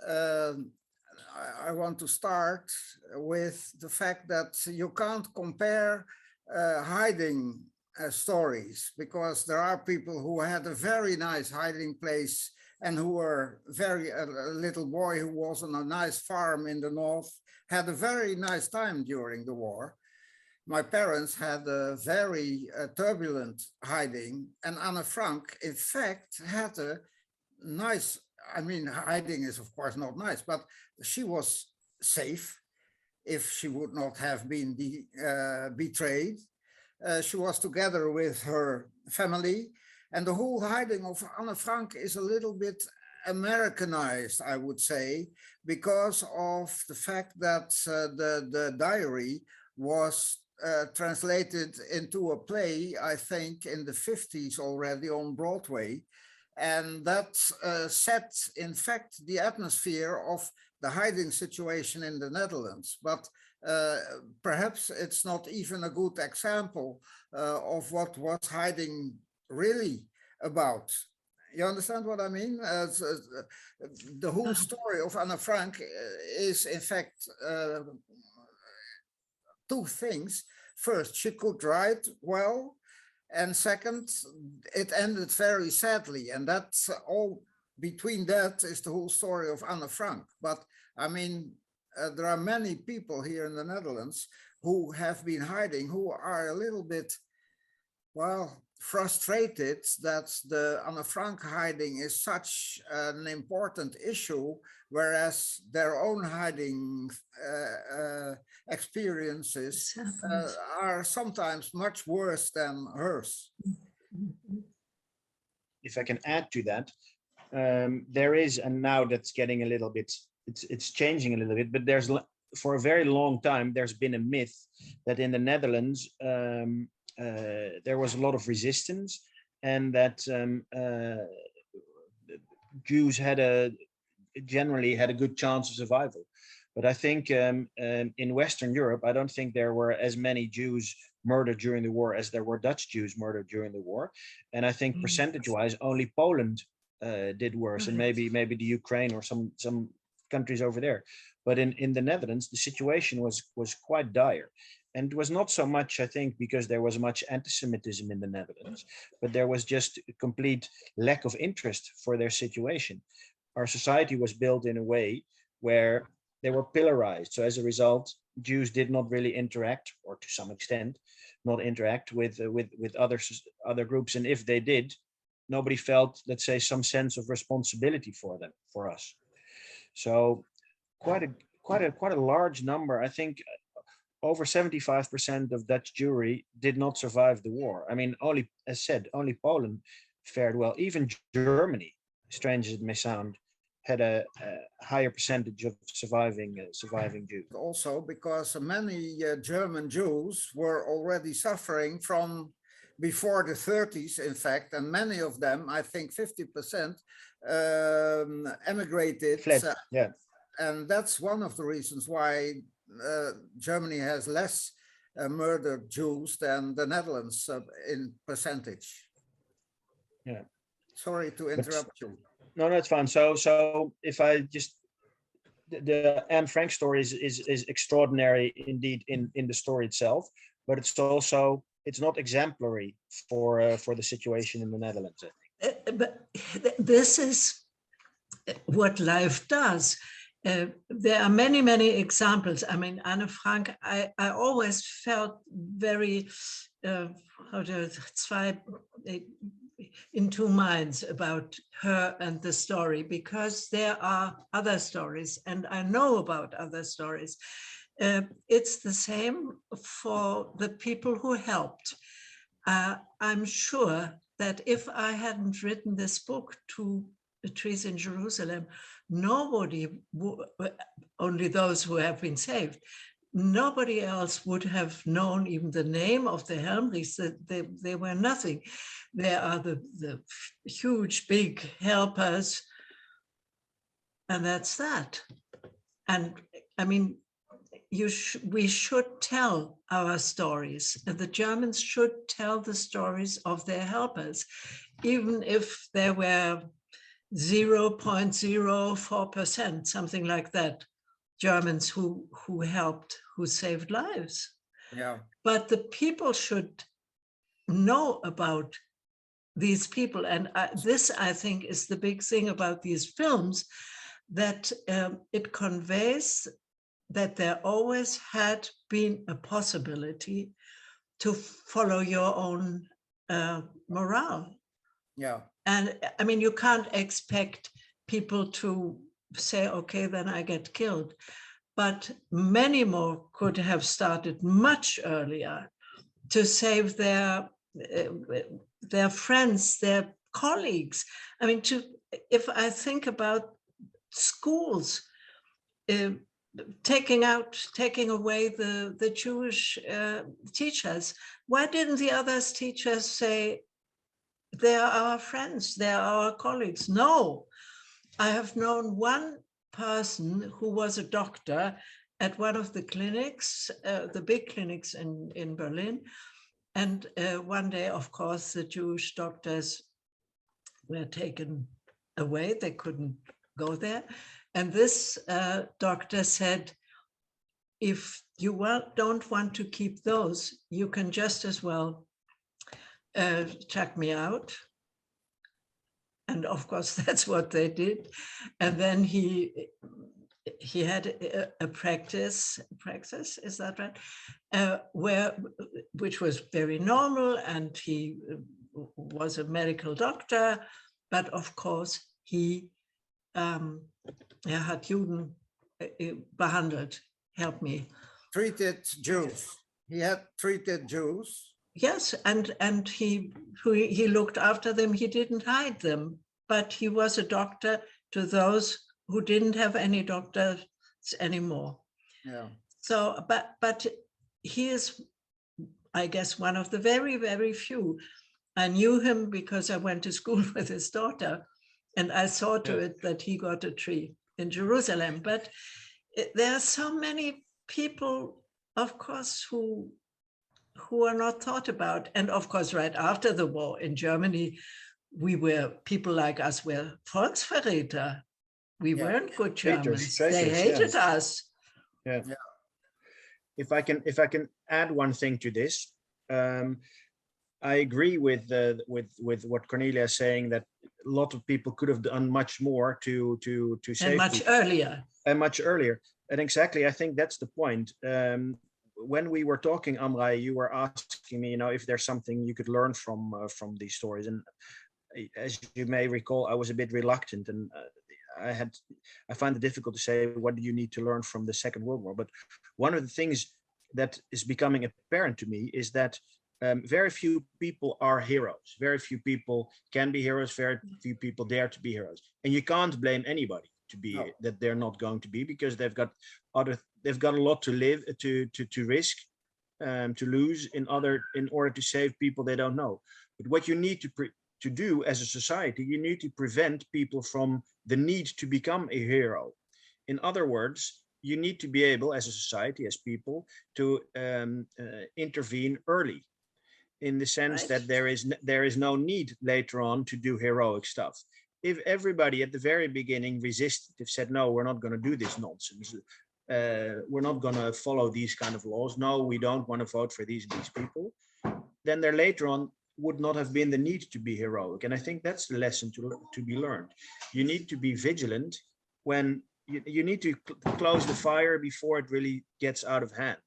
[SPEAKER 5] I want to start with the fact that you can't compare hiding stories, because there are people who had a very nice hiding place and who were a little boy who was on a nice farm in the north, had a very nice time during the war. My parents had a very turbulent hiding, and Anne Frank, in fact, had a nice, hiding is of course not nice, but she was safe if she would not have been betrayed. She was together with her family, and the whole hiding of Anne Frank is a little bit Americanized, I would say, because of the fact that the diary was translated into a play, I think, in the 50s already on Broadway. And that set, in fact, the atmosphere of the hiding situation in the Netherlands. But perhaps it's not even a good example of what was hiding really about. You understand what I mean? The whole story of Anne Frank is, in fact, two things. First, she could write well, and second, it ended very sadly, and that's all. Between that is the whole story of Anne Frank. But I mean, there are many people here in the Netherlands who have been hiding, who are a little bit, well, frustrated that the Anne Frank hiding is such an important issue, whereas their own hiding experiences are sometimes much worse than hers.
[SPEAKER 6] If I can add to that, there is, and now that's getting a little bit, it's changing a little bit, but there's, for a very long time, there's been a myth that in the Netherlands, there was a lot of resistance, and that Jews generally had a good chance of survival. But I think in Western Europe, I don't think there were as many Jews murdered during the war as there were Dutch Jews murdered during the war. And I think percentage-wise, only Poland did worse, and maybe the Ukraine or some countries over there. But in the Netherlands, the situation was quite dire. And it was not so much, I think, because there was much anti-Semitism in the Netherlands, but there was just a complete lack of interest for their situation. Our society was built in a way where they were pillarized. So as a result, Jews did not really interact, or to some extent, not interact with other groups. And if they did, nobody felt, let's say, some sense of responsibility for us. So quite a large number, I think. Over 75% of Dutch Jewry did not survive the war. I mean, only, as said, only Poland fared well. Even Germany, strange as it may sound, had a higher percentage of surviving Jews.
[SPEAKER 5] Also because many German Jews were already suffering from before the 30s, in fact, and many of them, I think 50%, emigrated.
[SPEAKER 6] Fled, yeah.
[SPEAKER 5] And that's one of the reasons why Germany has less murdered Jews than the Netherlands in percentage.
[SPEAKER 6] Yeah.
[SPEAKER 5] Sorry to interrupt you.
[SPEAKER 6] No, it's fine. So if I just, the Anne Frank story is extraordinary indeed in the story itself, but it's also, it's not exemplary for the situation in the Netherlands, I think.
[SPEAKER 4] But this is what life does. There are many, many examples. I mean, Anne Frank, I always felt very, in two minds about her and the story, because there are other stories and I know about other stories. It's the same for the people who helped. I'm sure that if I hadn't written this book, To the Trees in Jerusalem, nobody, only those who have been saved, nobody else would have known even the name of the Helmrichs. They were nothing. They are the huge, big helpers, and that's that. And I mean, we should tell our stories, and the Germans should tell the stories of their helpers, even if there were 0.04%, something like that, Germans who helped, who saved lives.
[SPEAKER 5] Yeah.
[SPEAKER 4] But the people should know about these people. And this, I think, is the big thing about these films, that it conveys that there always had been a possibility to follow your own morale.
[SPEAKER 5] Yeah.
[SPEAKER 4] And I mean, you can't expect people to say, okay, then I get killed. But many more could have started much earlier to save their friends, their colleagues. I mean, if I think about schools, taking away the Jewish teachers, why didn't the other teachers say, they're our friends, they're our colleagues? No, I have known one person who was a doctor at one of the clinics, the big clinics in Berlin. And one day, of course, the Jewish doctors were taken away. They couldn't go there. And this doctor said, if you don't want to keep those, you can just as well check me out. And of course, that's what they did. And then he had a practice, is that right? Which was very normal, and he was a medical doctor, but of course he hat Juden behandelt, help me.
[SPEAKER 5] Treated Jews. He had treated Jews.
[SPEAKER 4] Yes, and he looked after them. He didn't hide them, but he was a doctor to those who didn't have any doctors anymore.
[SPEAKER 5] Yeah.
[SPEAKER 4] So, but he is, I guess, one of the very, very few. I knew him because I went to school with his daughter, and I saw to it that he got a tree in Jerusalem. But there are so many people, of course, who are not thought about. And of course, right after the war in Germany, people like us were Volksverräter. We
[SPEAKER 5] Yeah.
[SPEAKER 4] weren't good
[SPEAKER 6] Traitors,
[SPEAKER 4] Germans. They
[SPEAKER 6] traitors,
[SPEAKER 4] hated
[SPEAKER 6] yeah.
[SPEAKER 4] us.
[SPEAKER 6] Yeah.
[SPEAKER 5] Yeah.
[SPEAKER 6] If I can add one thing to this, I agree with what Cornelia is saying, that a lot of people could have done much more to
[SPEAKER 4] And
[SPEAKER 6] save
[SPEAKER 4] much
[SPEAKER 6] people,
[SPEAKER 4] earlier.
[SPEAKER 6] and much earlier. And exactly, I think that's the point. When we were talking, Amrai, you were asking me, if there's something you could learn from these stories. And as you may recall, I was a bit reluctant, and I find it difficult to say what do you need to learn from the Second World War. But one of the things that is becoming apparent to me is that very few people are heroes. Very few people can be heroes. Very few people dare to be heroes. And you can't blame anybody to be that they're not going to be, because they've got a lot to live, to risk, to lose in order to save people they don't know. But what you need to do as a society, you need to prevent people from the need to become a hero. In other words, you need to be able, as a society, as people, to intervene early, in the sense that there is no need later on to do heroic stuff. If everybody at the very beginning resisted, if said, no, we're not going to do this nonsense, we're not going to follow these kind of laws, no, we don't want to vote for these people, then there later on would not have been the need to be heroic. And I think that's the lesson to be learned. You need to be vigilant when you need to close the fire before it really gets out of hand.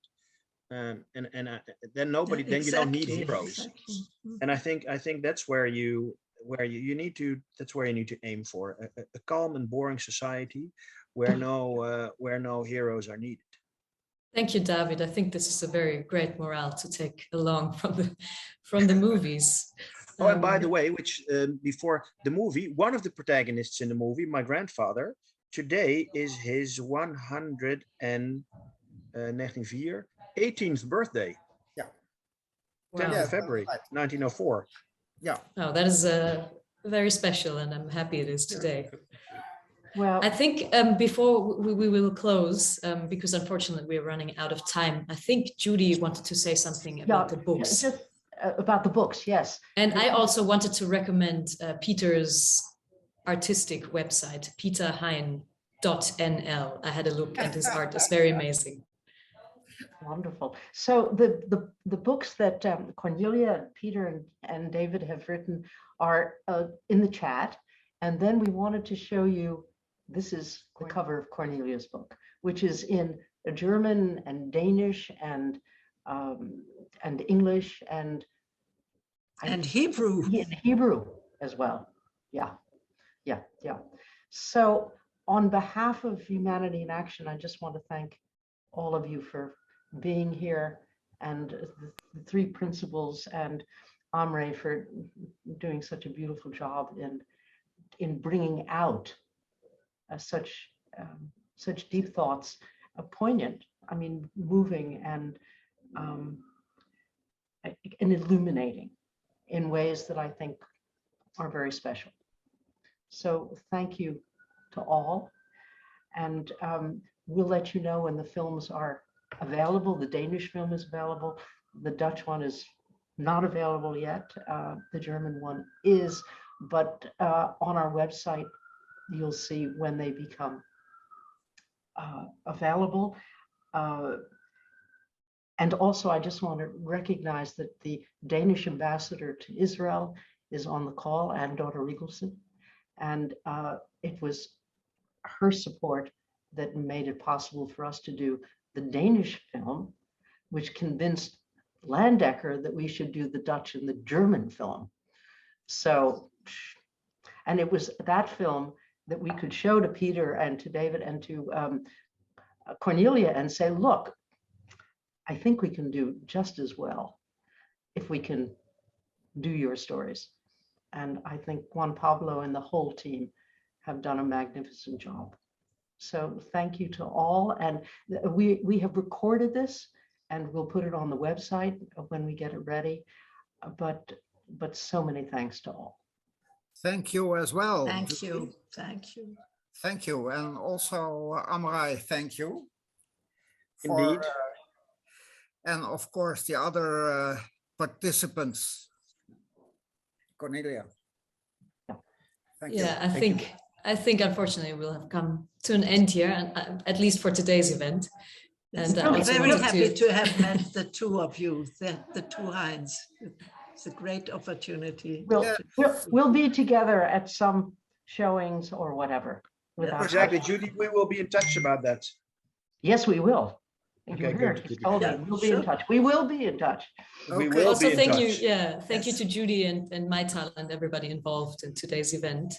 [SPEAKER 6] Then you don't need heroes.
[SPEAKER 4] Exactly.
[SPEAKER 6] And I think that's where you need to aim for a calm and boring society where no heroes are needed.
[SPEAKER 3] Thank you, David. I think this is a very great morale to take along from the movies.
[SPEAKER 6] Oh, and by the way, before the movie, one of the protagonists in the movie, my grandfather, today is his 18th birthday.
[SPEAKER 5] Yeah.
[SPEAKER 6] 10th
[SPEAKER 3] Wow.
[SPEAKER 6] of February, 1904.
[SPEAKER 5] Yeah.
[SPEAKER 3] Oh, that is very special, and I'm happy it is today.
[SPEAKER 1] Well,
[SPEAKER 3] I think before we will close, because unfortunately we're running out of time, I think Judy wanted to say something about the books.
[SPEAKER 1] Just about the books, yes.
[SPEAKER 3] And I also wanted to recommend Peter's artistic website, peterhein.nl. I had a look and his art is very amazing.
[SPEAKER 1] Wonderful. So the books that Cornelia, Peter, and David have written are in the chat. And then we wanted to show you, this is the cover of Cornelia's book, which is in German and Danish and English and
[SPEAKER 4] Hebrew.
[SPEAKER 1] in Hebrew as well. Yeah. So on behalf of Humanity in Action, I just want to thank all of you for being here, and the three principals, and Amrai for doing such a beautiful job in bringing out such deep thoughts, poignant, I mean, moving and illuminating in ways that I think are very special. So thank you to all, and we'll let you know when the films are available. The Danish film is available. The Dutch one is not available yet. The German one is, but on our website, you'll see when they become available. And also, I just want to recognize that the Danish ambassador to Israel is on the call, and Dr. Rigelson. And it was her support that made it possible for us to do the Danish film, which convinced Landecker that we should do the Dutch and the German film. So, and it was that film that we could show to Peter and to David and to Cornelia and say, look, I think we can do just as well if we can do your stories. And I think Juan Pablo and the whole team have done a magnificent job. So thank you to all. And we have recorded this and we'll put it on the website when we get it ready. But so many thanks to all.
[SPEAKER 5] Thank you as well.
[SPEAKER 4] Thank you. Thank you.
[SPEAKER 5] Thank you. And also, Amrai, thank you.
[SPEAKER 6] Indeed.
[SPEAKER 5] And of course, the other participants. Cornelia.
[SPEAKER 1] Yeah.
[SPEAKER 5] Thank you.
[SPEAKER 3] Yeah, I think I think unfortunately we'll have come to an end here, and at least for today's event. And
[SPEAKER 4] I'm
[SPEAKER 3] also
[SPEAKER 4] very
[SPEAKER 3] wanted
[SPEAKER 4] happy to have met the two of you, the two Heins. It's a great opportunity.
[SPEAKER 1] We'll be together at some showings or whatever. without
[SPEAKER 6] Exactly,
[SPEAKER 1] question.
[SPEAKER 6] Judy, we will be in touch about that.
[SPEAKER 1] Yes, we will.
[SPEAKER 6] Okay,
[SPEAKER 1] You heard,
[SPEAKER 6] good.
[SPEAKER 1] he's told me,
[SPEAKER 4] Yeah,
[SPEAKER 1] we'll be in
[SPEAKER 4] sure.
[SPEAKER 1] touch. We will be in touch.
[SPEAKER 6] We
[SPEAKER 5] Okay.
[SPEAKER 6] will
[SPEAKER 3] Also,
[SPEAKER 6] be in
[SPEAKER 3] thank you.
[SPEAKER 6] touch.
[SPEAKER 3] Yeah, thank you
[SPEAKER 4] Yes.
[SPEAKER 3] to Judy and Maital and everybody involved in today's event.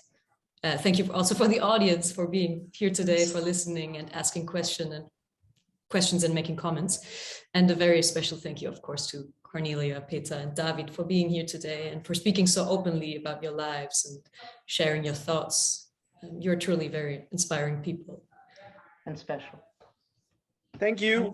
[SPEAKER 3] Thank you also for the audience for being here today, for listening and asking questions and making comments. And a very special thank you, of course, to Cornelia, Peter, and David for being here today and for speaking so openly about your lives and sharing your thoughts. You're truly very inspiring people.
[SPEAKER 1] And special.
[SPEAKER 6] Thank you.